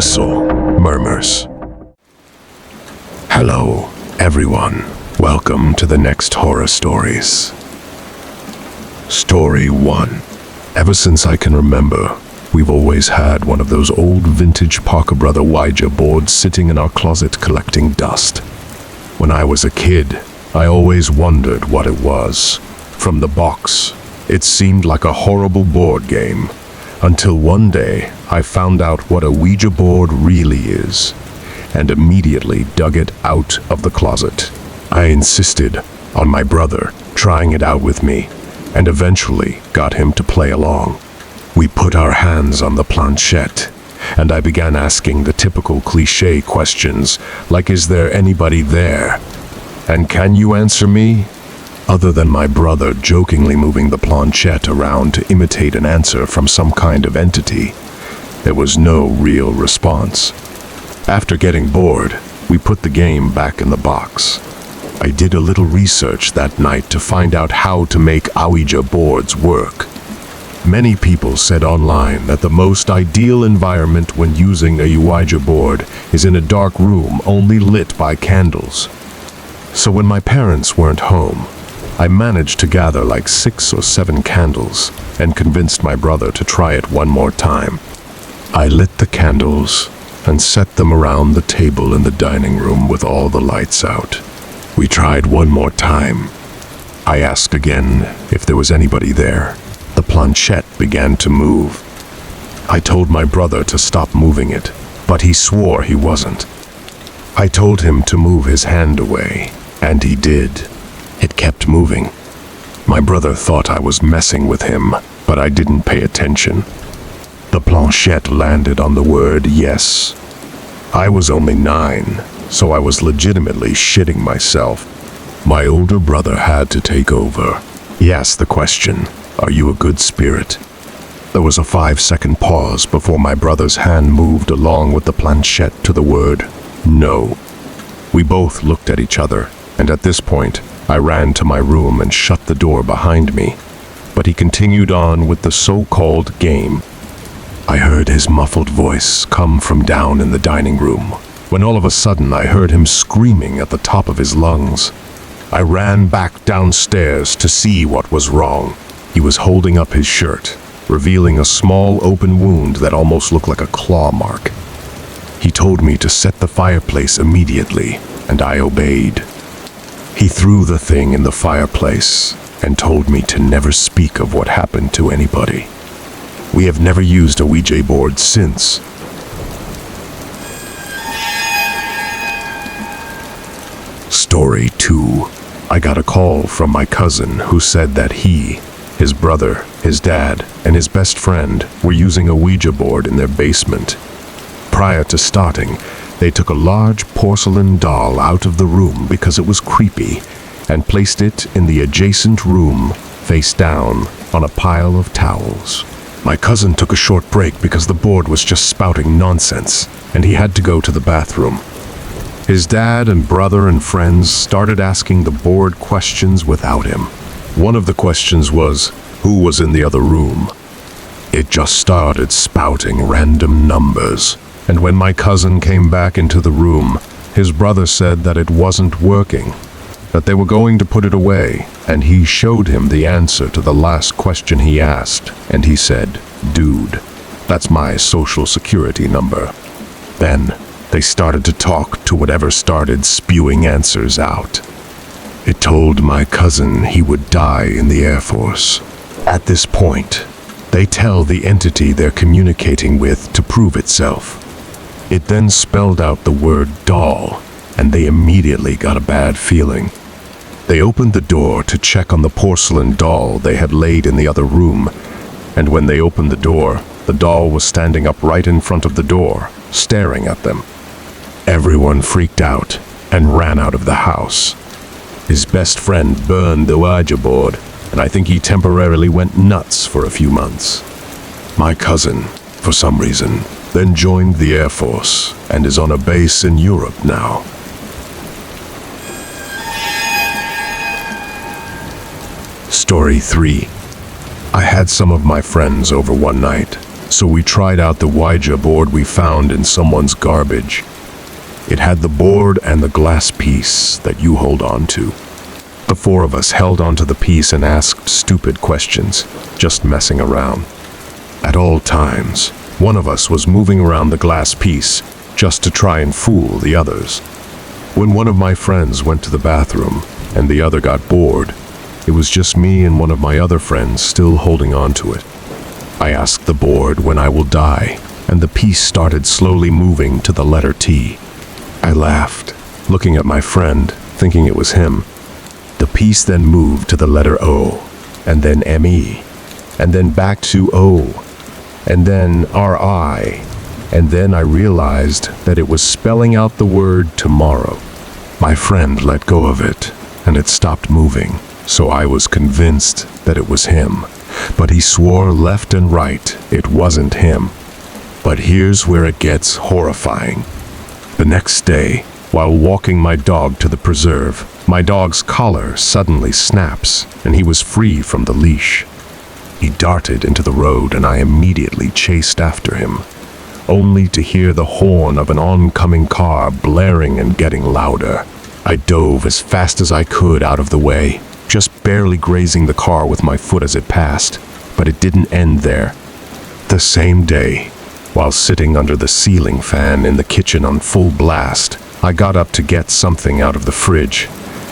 Abyssal Murmurs. Hello, everyone. Welcome to the next horror stories. Story 1. Ever since I can remember, we've always had one of those old vintage Parker Brother Ouija boards sitting in our closet collecting dust. When I was a kid, I always wondered what it was. From the box, it seemed like a horrible board game, until one day I found out what a Ouija board really is, and immediately dug it out of the closet. I insisted on my brother trying it out with me, and eventually got him to play along. We put our hands on the planchette, and I began asking the typical cliché questions, like, is there anybody there? And can you answer me? Other than my brother jokingly moving the planchette around to imitate an answer from some kind of entity, there was no real response. After getting bored, we put the game back in the box. I did a little research that night to find out how to make Ouija boards work. Many people said online that the most ideal environment when using a Ouija board is in a dark room only lit by candles. So when my parents weren't home, I managed to gather like 6 or 7 candles and convinced my brother to try it one more time. I lit the candles and set them around the table in the dining room with all the lights out. We tried one more time. I asked again if there was anybody there. The planchette began to move. I told my brother to stop moving it, but he swore he wasn't. I told him to move his hand away, and he did. It kept moving. My brother thought I was messing with him, but I didn't pay attention. The planchette landed on the word yes. I was only 9, so I was legitimately shitting myself. My older brother had to take over. He asked the question, "Are you a good spirit?" There was a 5-second pause before my brother's hand moved along with the planchette to the word no. We both looked at each other, and at this point, I ran to my room and shut the door behind me. But he continued on with the so-called game. I heard his muffled voice come from down in the dining room, when all of a sudden I heard him screaming at the top of his lungs. I ran back downstairs to see what was wrong. He was holding up his shirt, revealing a small open wound that almost looked like a claw mark. He told me to set the fireplace immediately, and I obeyed. He threw the thing in the fireplace and told me to never speak of what happened to anybody. We have never used a Ouija board since. Story 2. I got a call from my cousin who said that he, his brother, his dad, and his best friend were using a Ouija board in their basement. Prior to starting, they took a large porcelain doll out of the room because it was creepy and placed it in the adjacent room, face down, on a pile of towels. My cousin took a short break because the board was just spouting nonsense, and he had to go to the bathroom. His dad and brother and friends started asking the board questions without him. One of the questions was, who was in the other room? It just started spouting random numbers. And when my cousin came back into the room, his brother said that it wasn't working, that they were going to put it away, and he showed him the answer to the last question he asked, and he said, "Dude, that's my social security number." Then they started to talk to whatever started spewing answers out. It told my cousin he would die in the Air Force. At this point, they tell the entity they're communicating with to prove itself. It then spelled out the word doll, and they immediately got a bad feeling. They opened the door to check on the porcelain doll they had laid in the other room, and when they opened the door, the doll was standing up right in front of the door, staring at them. Everyone freaked out and ran out of the house. His best friend burned the Ouija board, and I think he temporarily went nuts for a few months. My cousin, for some reason, then joined the Air Force and is on a base in Europe now. Story 3. I had some of my friends over one night. So we tried out the Ouija board we found in someone's garbage. It had the board and the glass piece that you hold on to. The four of us held onto the piece and asked stupid questions, just messing around. At all times, one of us was moving around the glass piece just to try and fool the others. When one of my friends went to the bathroom and the other got bored, it was just me and one of my other friends still holding on to it. I asked the board when I will die, and the piece started slowly moving to the letter T. I laughed, looking at my friend, thinking it was him. The piece then moved to the letter O, and then ME, and then back to O, and then RI, and then I realized that it was spelling out the word tomorrow. My friend let go of it, and it stopped moving, so I was convinced that it was him. But he swore left and right it wasn't him. But here's where it gets horrifying. The next day, while walking my dog to the preserve, my dog's collar suddenly snaps, and he was free from the leash. He darted into the road, and I immediately chased after him, only to hear the horn of an oncoming car blaring and getting louder. I dove as fast as I could out of the way, just barely grazing the car with my foot as it passed, but it didn't end there. The same day, while sitting under the ceiling fan in the kitchen on full blast, I got up to get something out of the fridge,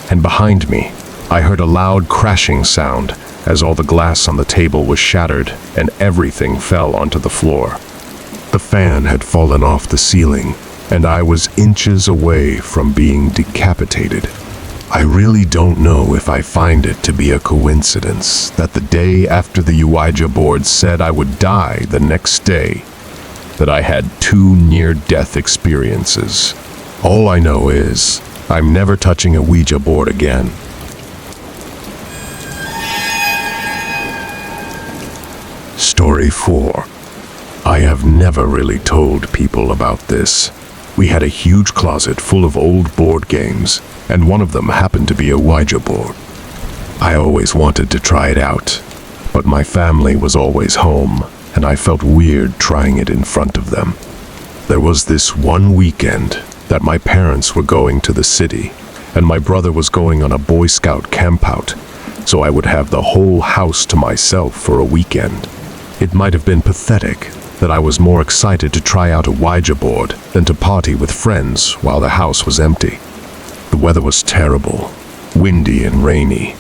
and behind me, I heard a loud crashing sound as all the glass on the table was shattered and everything fell onto the floor. The fan had fallen off the ceiling, and I was inches away from being decapitated. I really don't know if I find it to be a coincidence that the day after the Ouija board said I would die the next day, that I had 2 near-death experiences. All I know is I'm never touching a Ouija board again. Story 4. I have never really told people about this. We had a huge closet full of old board games, and one of them happened to be a Ouija board. I always wanted to try it out, but my family was always home, and I felt weird trying it in front of them. There was this one weekend that my parents were going to the city, and my brother was going on a Boy Scout campout, so I would have the whole house to myself for a weekend. It might have been pathetic that I was more excited to try out a Ouija board than to party with friends while the house was empty. The weather was terrible, windy and rainy,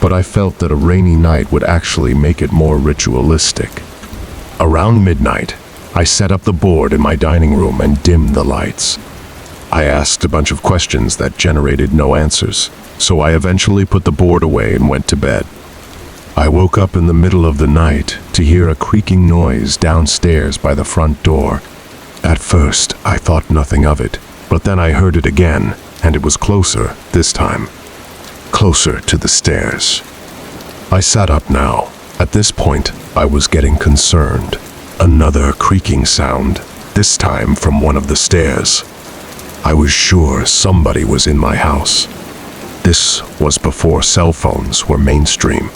but I felt that a rainy night would actually make it more ritualistic. Around midnight, I set up the board in my dining room and dimmed the lights. I asked a bunch of questions that generated no answers, so I eventually put the board away and went to bed. I woke up in the middle of the night to hear a creaking noise downstairs by the front door. At first, I thought nothing of it, but then I heard it again, and it was closer this time. Closer to the stairs. I sat up now. At this point, I was getting concerned. Another creaking sound, this time from one of the stairs. I was sure somebody was in my house. This was before cell phones were mainstream.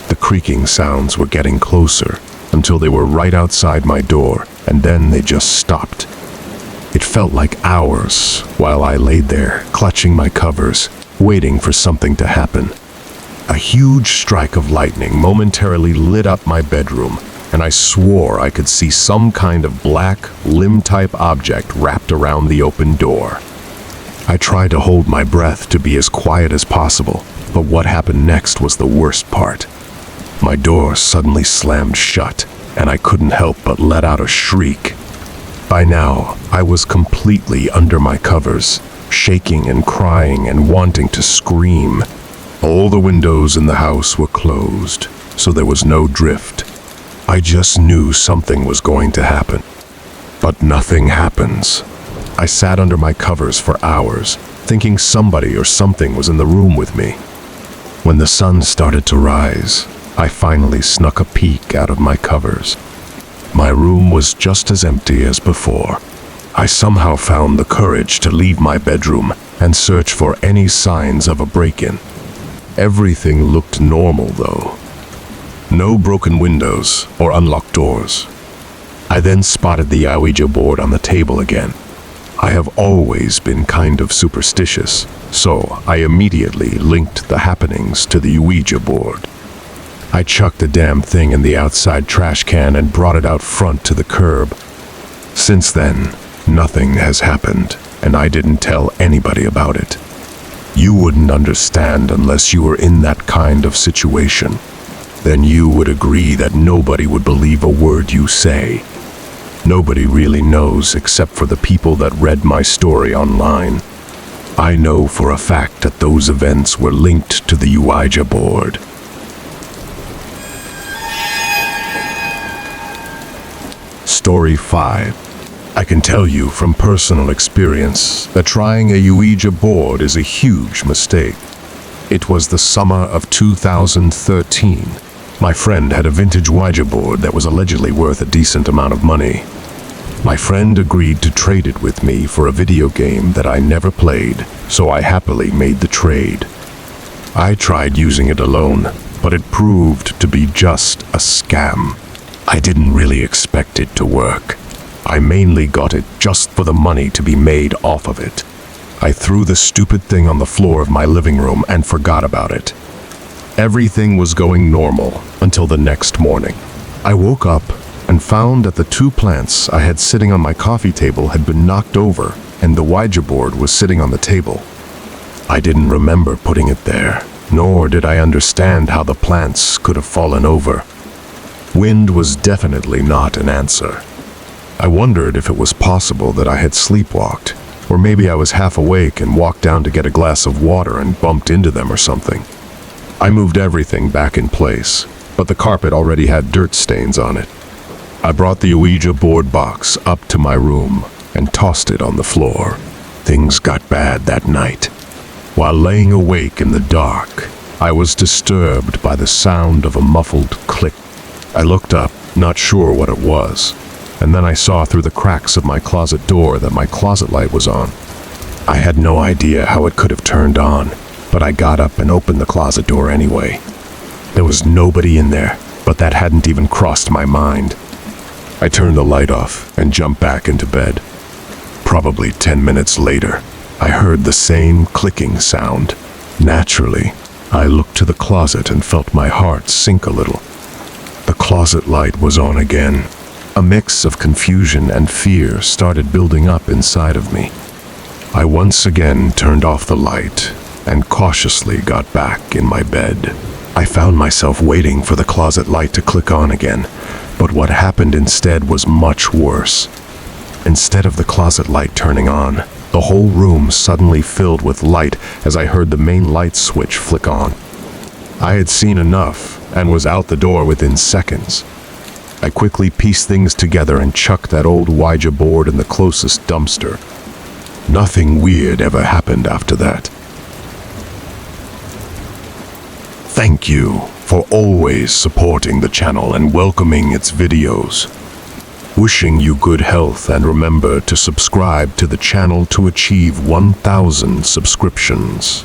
The creaking sounds were getting closer until they were right outside my door, and then they just stopped. It felt like hours while I laid there, clutching my covers, waiting for something to happen. A huge strike of lightning momentarily lit up my bedroom, and I swore I could see some kind of black, limb-type object wrapped around the open door. I tried to hold my breath to be as quiet as possible, but what happened next was the worst part. My door suddenly slammed shut, and I couldn't help but let out a shriek. By now, I was completely under my covers, shaking and crying and wanting to scream. All the windows in the house were closed, so there was no drift. I just knew something was going to happen. But nothing happens. I sat under my covers for hours, thinking somebody or something was in the room with me. When the sun started to rise, I finally snuck a peek out of my covers. My room was just as empty as before. I somehow found the courage to leave my bedroom and search for any signs of a break-in. Everything looked normal, though. No broken windows or unlocked doors. I then spotted the Ouija board on the table again. I have always been kind of superstitious, so I immediately linked the happenings to the Ouija board. I chucked the damn thing in the outside trash can and brought it out front to the curb. Since then, nothing has happened, and I didn't tell anybody about it. You wouldn't understand unless you were in that kind of situation. Then you would agree that nobody would believe a word you say. Nobody really knows except for the people that read my story online. I know for a fact that those events were linked to the Ouija board. Story 5. I can tell you from personal experience that trying a Ouija board is a huge mistake. It was the summer of 2013. My friend had a vintage Ouija board that was allegedly worth a decent amount of money. My friend agreed to trade it with me for a video game that I never played, so I happily made the trade. I tried using it alone, but it proved to be just a scam. I didn't really expect it to work. I mainly got it just for the money to be made off of it. I threw the stupid thing on the floor of my living room and forgot about it. Everything was going normal until the next morning. I woke up and found that the 2 plants I had sitting on my coffee table had been knocked over and the Ouija board was sitting on the table. I didn't remember putting it there, nor did I understand how the plants could have fallen over. Wind was definitely not an answer. I wondered if it was possible that I had sleepwalked, or maybe I was half awake and walked down to get a glass of water and bumped into them or something. I moved everything back in place, but the carpet already had dirt stains on it. I brought the Ouija board box up to my room and tossed it on the floor. Things got bad that night. While laying awake in the dark, I was disturbed by the sound of a muffled click. I looked up, not sure what it was, and then I saw through the cracks of my closet door that my closet light was on. I had no idea how it could have turned on, but I got up and opened the closet door anyway. There was nobody in there, but that hadn't even crossed my mind. I turned the light off and jumped back into bed. Probably 10 minutes later, I heard the same clicking sound. Naturally, I looked to the closet and felt my heart sink a little. The closet light was on again. A mix of confusion and fear started building up inside of me. I once again turned off the light and cautiously got back in my bed. I found myself waiting for the closet light to click on again, but what happened instead was much worse. Instead of the closet light turning on, the whole room suddenly filled with light as I heard the main light switch flick on. I had seen enough and was out the door within seconds. I quickly pieced things together and chucked that old Ouija board in the closest dumpster. Nothing weird ever happened after that. Thank you for always supporting the channel and welcoming its videos. Wishing you good health, and remember to subscribe to the channel to achieve 1,000 subscriptions.